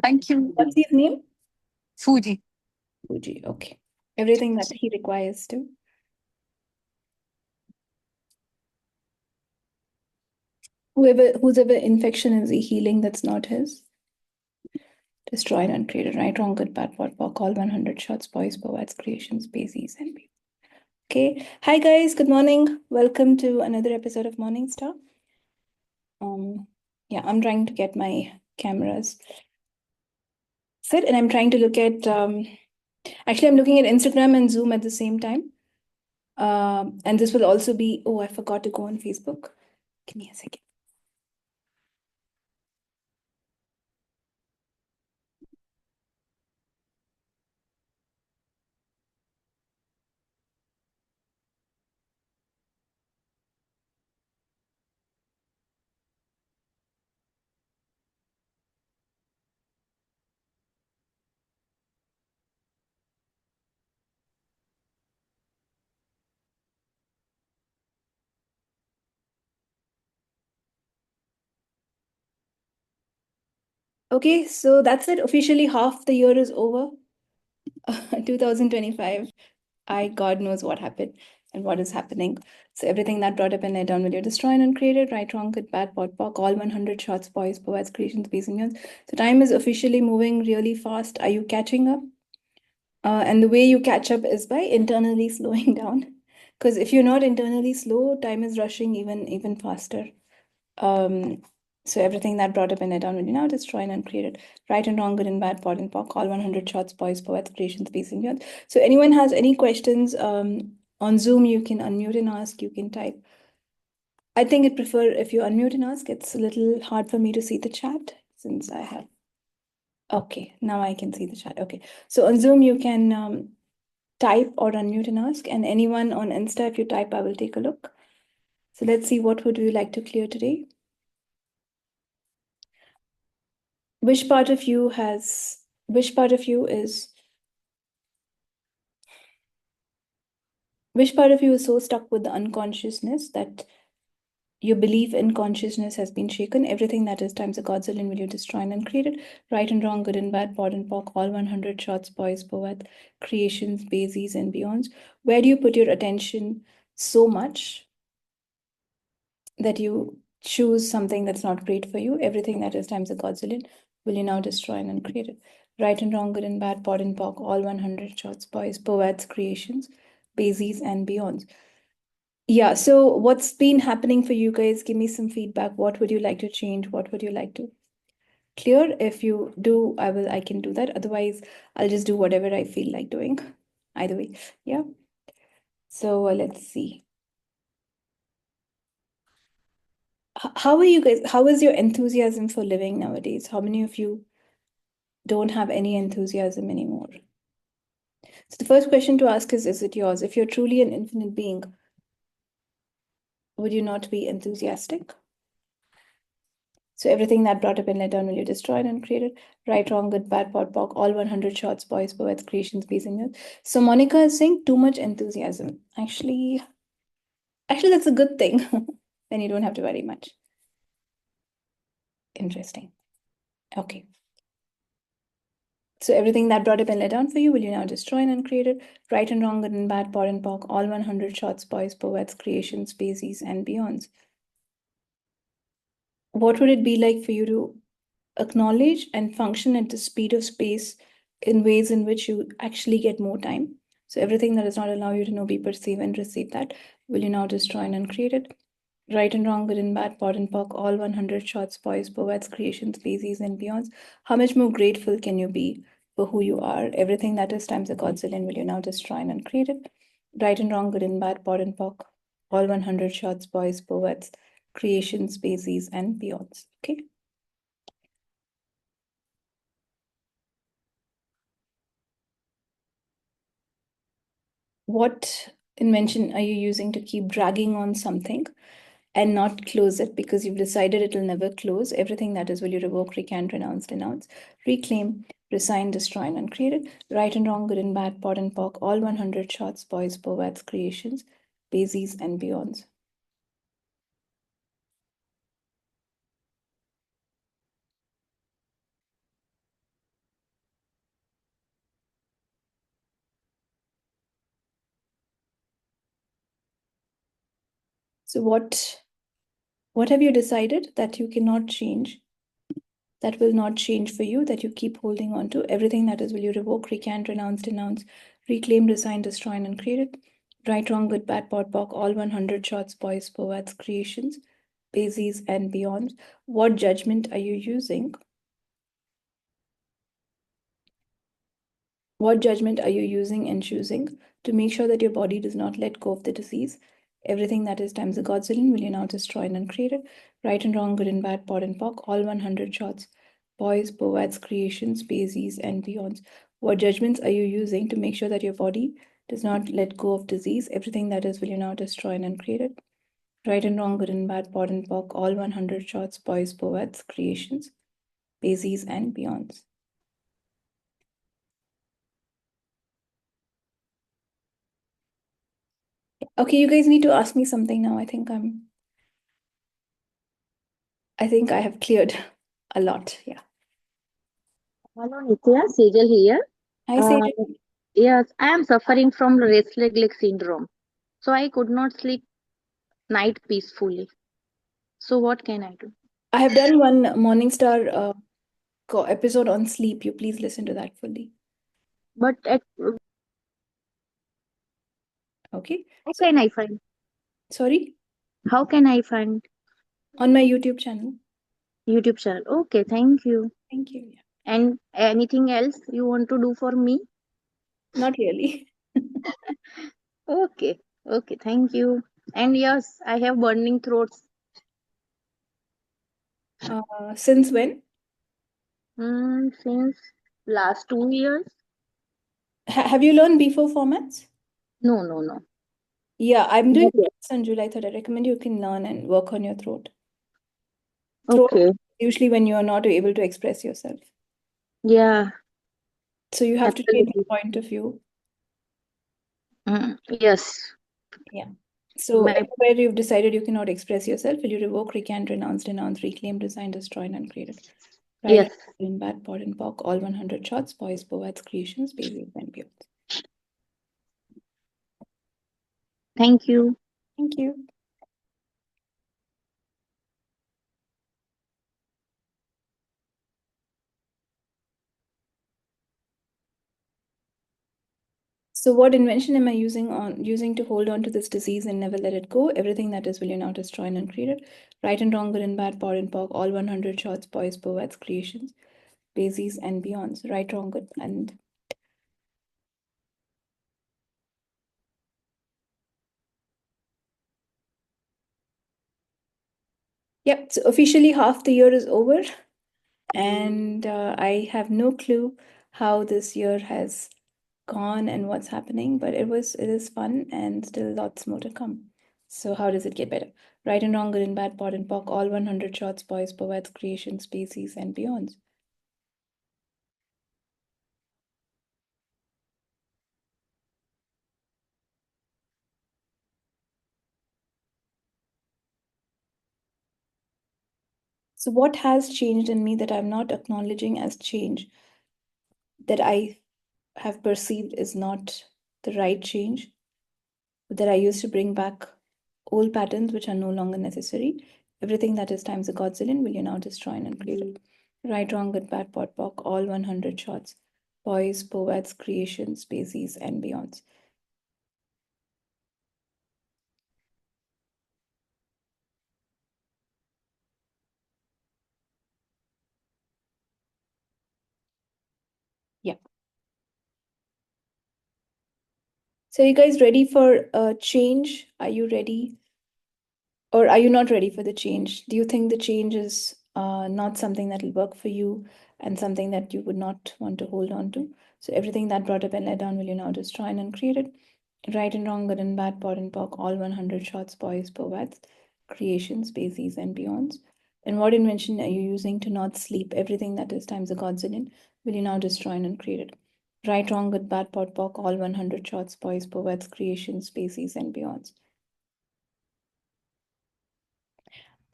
Thank you. What's his name? Fuji. Fuji. Okay. Everything that he requires to. Whoever infection is he healing that's not his. Destroyed, uncreated, right, wrong, good, bad, what, walk, all 100 shots, boys, poets, creations, bases, and people. Okay. Hi guys, good morning. Welcome to another episode of Morning Star. Yeah, I'm trying to get my cameras set and I'm trying to look at actually I'm looking at Instagram and Zoom at the same time. And this will also be, oh, I forgot to go on Facebook. Give me a second. Okay, so that's it. Officially, half the year is over. 2025. God knows what happened and what is happening. So everything that brought up in it down video destroyed and created, right, wrong, good, bad, pot, pock, all 100 shots, boys, poets, creations, based on yours. So time is officially moving really fast. Are you catching up? And the way you catch up is by internally slowing down. Because if you're not internally slow, time is rushing even faster. Um, so everything that brought up in it down video now destroyed and created. Right and wrong, good and bad, pot and pock, all 100 shots, boys, poets, creations, based on yours. So anyone has any questions on Zoom, you can unmute and ask, you can type. I think it prefer if you unmute and ask, it's a little hard for me to see the chat since I have. Okay, now I can see the chat. Okay, so on Zoom, you can type or unmute and ask, and anyone on Insta, if you type, I will take a look. So let's see, what would you like to clear today? Which part of you is which part of you is so stuck with the unconsciousness that your belief in consciousness has been shaken? Everything that is times a godzillion will you destroy and uncreated. Right and wrong, good and bad, pod and pock, all 100 shots, boys, poet, creations, bases, and beyonds. Where do you put your attention so much that you choose something that's not great for you? Everything that is times a godzillion will you now destroy and uncreate it. Right and wrong, good and bad, pod and pock, all 100 shots, boys, poets, creations, bases, and beyonds. Yeah, so what's been happening for you guys? Give me some feedback. What would you like to change? What would you like to clear? If you do, I can do that. Otherwise, I'll just do whatever I feel like doing. Either way, yeah. So let's see. How are you guys? How is your enthusiasm for living nowadays? How many of you don't have any enthusiasm anymore? So the first question to ask is it yours? If you're truly an infinite being, would you not be enthusiastic? So everything that brought up in let down will you destroyed and created. Right, wrong, good, bad, pot, pock, all 100 shots, boys, poets, creations, bees, and yours. So Monica is saying too much enthusiasm. Actually, that's a good thing. Then you don't have to worry much. Interesting. Okay. So everything that brought up and let down for you, will you now destroy and uncreate it? Right and wrong, good and bad, pot and pock, all 100 shots, boys, poets, creations, species, and beyonds. What would it be like for you to acknowledge and function at the speed of space in ways in which you actually get more time? So everything that does not allow you to know, be, perceive, and receive that, will you now destroy and uncreate it? Right and wrong, good and bad, pot and pock, all 100 shots, boys, poets, creations, species, and beyonds. How much more grateful can you be for who you are? Everything that is times a godzillion, will you now destroy and uncreate it? Right and wrong, good and bad, pot and pock, all 100 shots, boys, poets, creations, species, and beyonds. Okay. What invention are you using to keep dragging on something and not close it because you've decided it will never close? Everything that is, will you revoke, recant, renounce, denounce, reclaim, resign, destroy, and uncreate it? Right and wrong, good and bad, pot and pock, all 100 shots, boys, poets, creations, bases, and beyonds. So what have you decided that you cannot change, that will not change for you, that you keep holding on to? Everything that is, will you revoke, recant, renounce, denounce, reclaim, resign, destroy, and uncreate it? Right, wrong, good, bad, pot, pock, all 100 shots, boys, poets, creations, bases, and beyond. What judgment are you using? What judgment are you using and choosing to make sure that your body does not let go of the disease? Everything that is times a Godzillion will you now destroy and uncreate it? Right and wrong, good and bad, pot and pock, all 100 shots. Boys, poets, creations, bases, and beyonds. What judgments are you using to make sure that your body does not let go of disease? Everything that is will you now destroy and uncreate it? Right and wrong, good and bad, pot and pock, all 100 shots. Boys, poets, creations, bases, and beyonds. Okay, you guys need to ask me something now. I think I have cleared a lot. Yeah. Hello Nitya, Sejal here. I say Uh, yes, I am suffering from restless leg syndrome. So I could not sleep night peacefully. So what can I do? I have done one Morningstar episode on sleep. You please listen to that fully. But Okay. how So can I find? sorry, How can I find on my YouTube channel. YouTube channel? Okay, thank you. Thank you. Yeah. And anything else you want to do for me? Not really. Okay, okay, thank you. And yes, I have burning throats. Since when? Since last 2 years. Have you learned before formats? No, no, no. Yeah, I'm doing Not yet. this on July 3rd. I recommend you can learn and work on your throat. Throat Okay. usually when you are not able to express yourself. Yeah, So you have to change absolutely. your point of view. Yes. Yeah. So My everywhere you've decided you cannot express yourself, will you revoke, recant, renounce, denounce, reclaim, resign, destroy, and uncreate it? Right, yes. in bad, pot, and pock, all 100 shots, boys, poets, creations, babies, and beyond. Thank you. Thank you. So what invention am I using to hold on to this disease and never let it go? Everything that is will you now destroy and uncreate it? Right and wrong, good and bad, pot and pock, all 100 shots, boys, poets, creations, bases, and beyonds. Right, wrong, good, and yep. So officially half the year is over, and I have no clue how this year has gone and what's happening, but it is fun and still lots more to come. So how does it get better? Right and wrong, good and bad, pot and pock, all 100 shots, boys, poets, creations, species, and beyonds. So what has changed in me that I'm not acknowledging as change, that I have perceived is not the right change, that I used to bring back old patterns which are no longer necessary. Everything that is times a Godzillion will you now destroy and uncreate it. Right, wrong, good, bad, pot, pock, all 100 shots. Boys, poets, creations, species, and beyonds. Yeah. So, you guys ready for a change? Are you ready? Or are you not ready for the change? Do you think the change is not something that will work for you and something that you would not want to hold on to? So, everything that brought up and let down will you now destroy and uncreate it? Right and wrong, good and bad, pot and pock, all 100 shots, boys, poets, creations, species, and beyonds. And what invention are you using to not sleep? Everything that is times a Godzillion will you now destroy and uncreate it? Right, wrong, good, bad, pot, pock, all 100 shots, boys, poets, creations, species, and beyonds.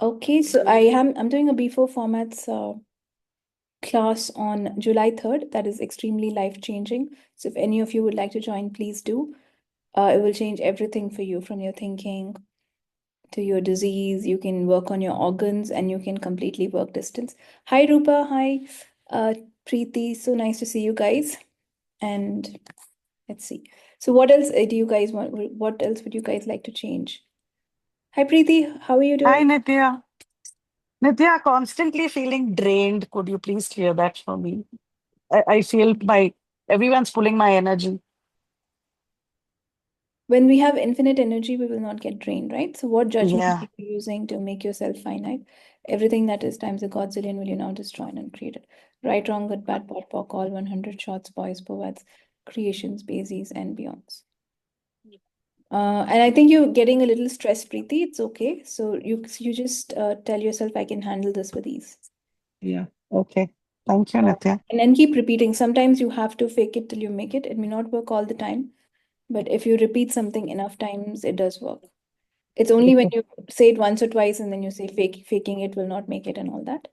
Okay, so I'm doing a B4 formats class on July 3rd. That is extremely life changing. So if any of you would like to join, please do. It will change everything for you from your thinking, to your disease, you can work on your organs, and you can completely work distance. Hi, Rupa. Hi, Preeti. So nice to see you guys. And let's see. So what else do you guys want? What else would you guys like to change? Hi, Preeti. How are you Hi, doing? Nitya. Nitya, constantly feeling drained. Could you please clear that for me? I feel everyone's pulling my energy. When we have infinite energy, we will not get drained, right? So what judgment Yeah. are you using to make yourself finite? Everything that is times a godzillion will you now destroy and create it. Right, wrong, good, bad, pot, pock, all 100 shots, boys, poets, creations, bases, and beyonds. And I think you're getting a little stressed, Preeti. It's okay. So you just tell yourself, I can handle this with ease. Yeah. Okay. Thank you, Nitya. And then keep repeating. Sometimes you have to fake it till you make it. It may not work all the time, but if you repeat something enough times, it does work. It's only when Okay. you say it once or twice and then you say faking it will not make it and all that.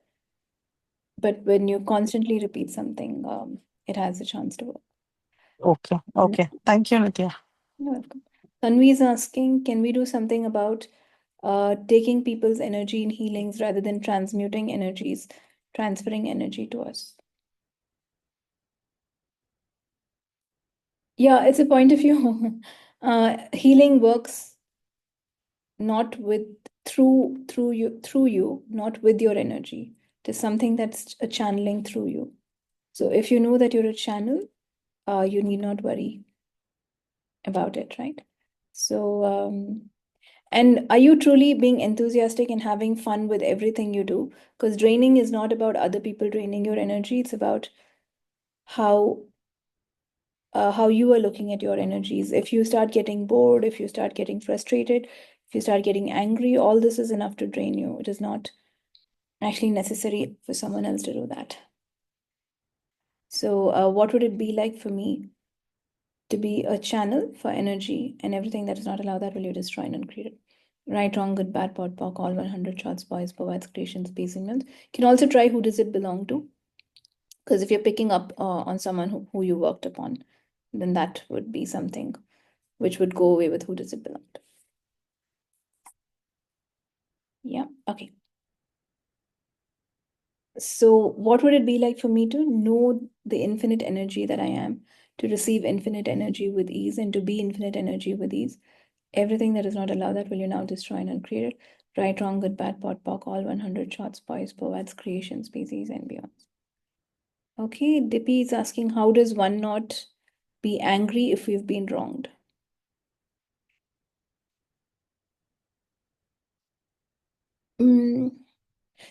But when you constantly repeat something, it has a chance to work. Okay. Okay. Thank you, Nitya. You're welcome. Tanvi is asking, can we do something about taking people's energy in healings rather than transmuting energies, transferring energy to us? Yeah, it's a point of view. Healing works not with through you, not with your energy. It is something that's a channeling through you. So if you know that you're a channel, you need not worry about it, right? So and are you truly being enthusiastic and having fun with everything you do? Because draining is not about other people draining your energy. It's about how how you are looking at your energies. If you start getting bored, if you start getting frustrated, if you start getting angry, all this is enough to drain you. It is not actually necessary for someone else to do that. So, what would it be like for me to be a channel for energy, and everything that is not allowed that will you destroy and uncreate it? Right, wrong, good, bad, pot, pock, all 100 shots, boys, provides creations, space, and millions. You can also try who does it belong to. Because if you're picking up on someone who you worked upon, then that would be something which would go away with who does it belong to. Yeah, okay. So, what would it be like for me to know the infinite energy that I am, to receive infinite energy with ease, and to be infinite energy with ease? Everything that is not allowed, that will you now destroy and uncreate it. Right, wrong, good, bad, pot, pock, all 100 shots, boys, poets, creation, species, and beyond. Okay, Dippy is asking, how does one not be angry if we've been wronged?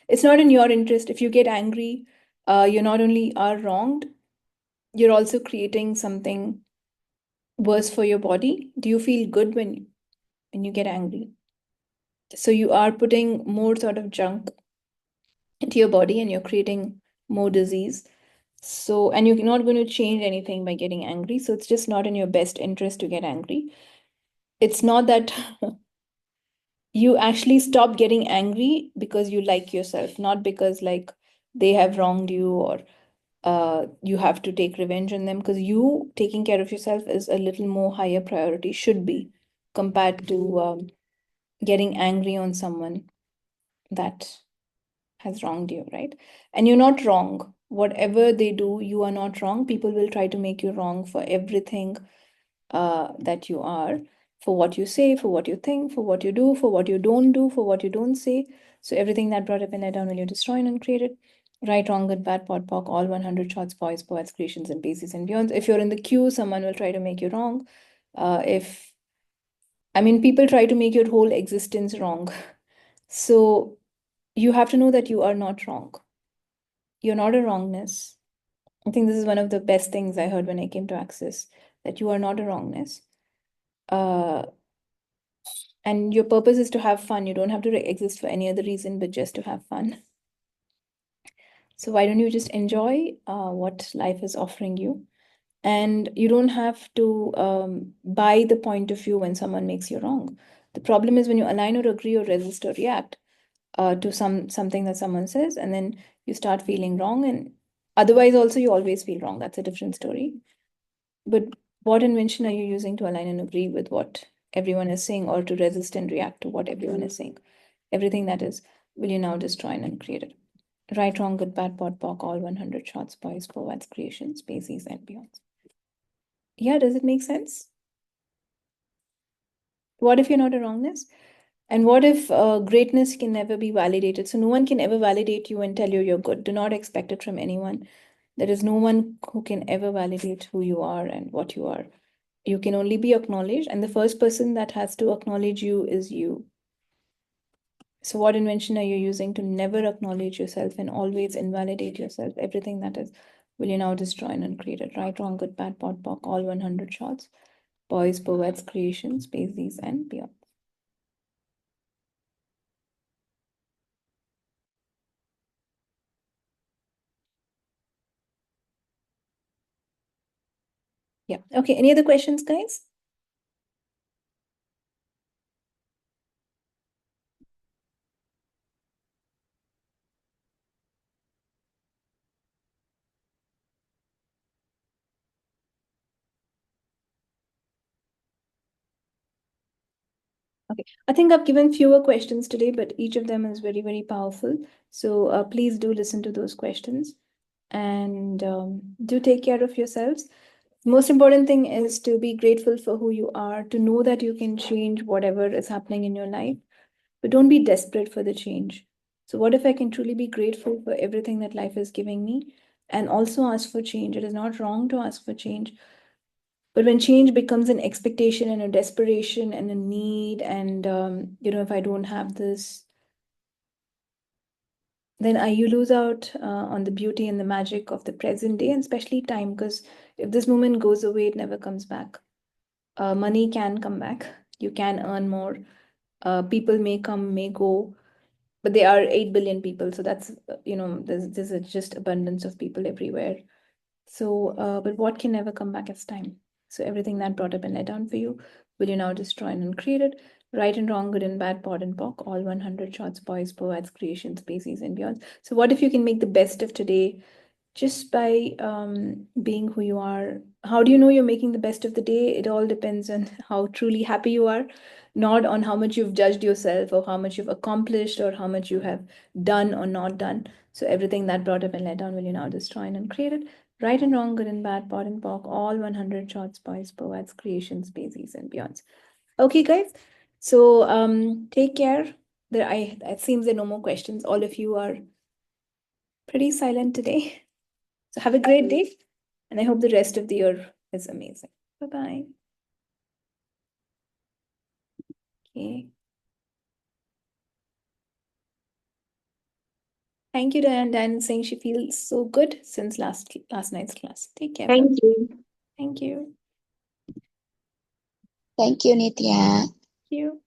It's not in your interest. If you get angry, you not only are wronged, you're also creating something worse for your body. Do you feel good when you get angry? So you are putting more sort of junk into your body, and you're creating more disease. So, and you're not going to change anything by getting angry. So it's just not in your best interest to get angry. It's not that you actually stop getting angry because you like yourself, not because like they have wronged you, or you have to take revenge on them, because you taking care of yourself is a little more higher priority, should be, compared to getting angry on someone that has wronged you, right? And you're not wrong. Whatever they do, you are not wrong. People will try to make you wrong for everything that you are, for what you say, for what you think, for what you do, for what you don't do, for what you don't say. So everything that brought up in that down will you destroy and uncreate it. Right, wrong, good, bad, pot, pock, all 100 shots, boys, poets, creations, and bases and beyond. If you're in the queue, someone will try to make you wrong. If I mean, people try to make your whole existence wrong. So you have to know that you are not wrong. You're not a wrongness. I think this is one of the best things I heard when I came to Access, that you are not a wrongness. Uh, and your purpose is to have fun. You don't have to exist for any other reason but just to have fun. So why don't you just enjoy what life is offering you? And you don't have to buy the point of view when someone makes you wrong. The problem is when you align or agree or resist or react to something that someone says, and then you start feeling wrong. And otherwise, also you always feel wrong. That's a different story. But what invention are you using to align and agree with what everyone is saying or to resist and react to what everyone is saying. Everything that is, will you now destroy and uncreate it? Right, wrong, good, bad, POD, POC, all 100 shots, boys, poets, creation, species, and beyond. Yeah, does it make sense? What if you're not a wrongness? And what if greatness can never be validated? So no one can ever validate you and tell you you're good. Do not expect it from anyone. There is no one who can ever validate who you are and what you are. You can only be acknowledged, and the first person that has to acknowledge you is you. So what invention are you using to never acknowledge yourself and always invalidate yourself? Everything that is, will you now destroy and uncreate it? Right, wrong, good, bad, POD, POC, all 100 shots. Boys, poets, creation, species, and beyond. Yeah. Okay. Any other questions, guys? Okay, I think I've given fewer questions today, but each of them is very, very powerful. So please do listen to those questions and do take care of yourselves. Most important thing is to be grateful for who you are, to know that you can change whatever is happening in your life, but don't be desperate for the change. So what if I can truly be grateful for everything that life is giving me and also ask for change? It is not wrong to ask for change. But when change becomes an expectation and a desperation and a need, and if I don't have this, then you lose out on the beauty and the magic of the present day, and especially time, because if this moment goes away, it never comes back. Money can come back. You can earn more. People may come, may go, but there are 8 billion people. So that's, there's just abundance of people everywhere. So, but what can never come back is time. So everything that brought up and let down for you, will you now destroy and uncreate it? Right and wrong, good and bad, POD and POC, all 100 shots, boys, poets, creation, species, and beyond. So what if you can make the best of today just by being who you are? How do you know you're making the best of the day? It all depends on how truly happy you are, not on how much you've judged yourself or how much you've accomplished or how much you have done or not done. So everything that brought up and let down, will you now destroy and uncreate it? Right and wrong, good and bad, POD and POC, all 100 shots, boys, poets, creation, species, and beyonds. Okay, guys. So take care. It seems there are no more questions. All of you are pretty silent today. So have a great day, and I hope the rest of the year is amazing. Bye-bye. Okay. Thank you, Diane. Diane is saying she feels so good since last night's class. Take care. Thank you. Thank you. Thank you, Nitya. Thank you.